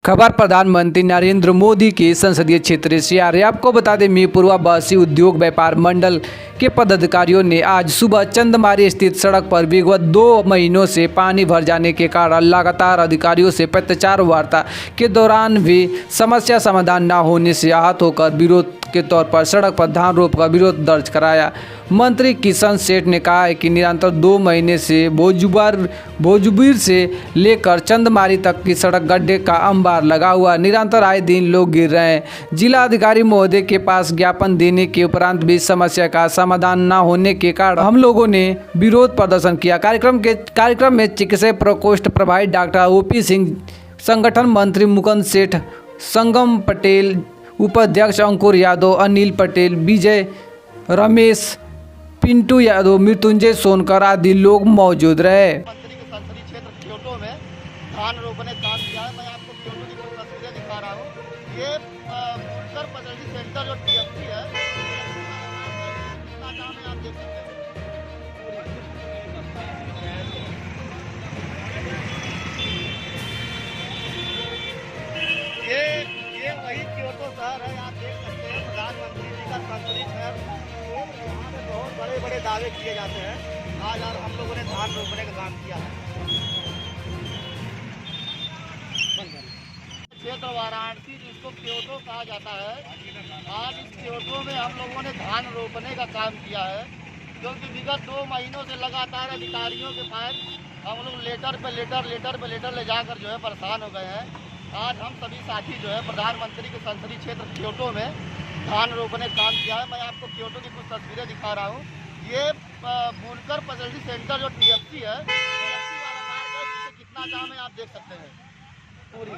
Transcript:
खबर प्रधानमंत्री नरेंद्र मोदी के संसदीय क्षेत्र से आ रही है। आपको बता दें मीरपुर बसी उद्योग व्यापार मंडल के पदाधिकारियों ने आज सुबह चंदमारी स्थित सड़क पर विगत 2 महीनों से पानी भर जाने के कारण लगातार अधिकारियों से पत्रकार वार्ता के दौरान भी समस्या समाधान न होने से आहत होकर विरोध के तौर पर सड़क पर धान रोप का विरोध दर्ज कराया। मंत्री किशन सेठ ने कहा है कि निरंतर 2 महीने से भोजबीर से लेकर चंदमारी तक की सड़क गड्ढे का अंबार लगा हुआ, निरंतर आए दिन लोग गिर रहे हैं। जिला अधिकारी महोदय के पास ज्ञापन देने के उपरांत भी समस्या का समाधान न होने के कारण हम लोगों ने विरोध प्रदर्शन किया। कार्यक्रम में चिकित्सा प्रकोष्ठ प्रभारी डॉक्टर ओपी सिंह, संगठन मंत्री मुकुंद सेठ, संगम पटेल, उपाध्यक्ष अंकुर यादव, अनिल पटेल, विजय, रमेश, पिंटू यादव, मृत्युंजय सोनकर आदि लोग मौजूद रहे। मंत्री के संसदीय क्षेत्र क्योटो में धान रोपने काम किया है। मैं आपको क्योटो की कुछ तस्वीरें दिखा रहा हूँ। ये बुनकर फैसिलिटी सेंटर जो टीएफसी है, इसका नाम है, आप देख सकते हैं। ये वही क्योटो शहर है, आप देख सकते हैं। प्रधानमंत्री जी का संसदीय शहर, यहाँ पे बहुत बड़े बड़े दावे किए जाते हैं। आज हम लोगों ने धान रोपने का काम किया है। क्षेत्र वाराणसी जिसको क्योटो कहा जाता है, आज इस क्योटो में हम लोगों ने धान रोपने का काम किया है, क्योंकि विगत 2 महीनों से लगातार अधिकारियों के पास हम लोग लेटर पे लेटर ले जाकर जो है परेशान हो गए हैं। आज हम सभी साथी जो है प्रधानमंत्री के संसदीय क्षेत्र क्योटो में धान रोपने का काम किया है। मैं आपको क्योटो की कुछ तस्वीरें दिखा रहा हूँ। ये बुनकर फैसिलिटी सेंटर जो टीएफसी है, टीएफसी वाला मार्ग है, जिससे कितना जाम है आप देख सकते हैं। पूरी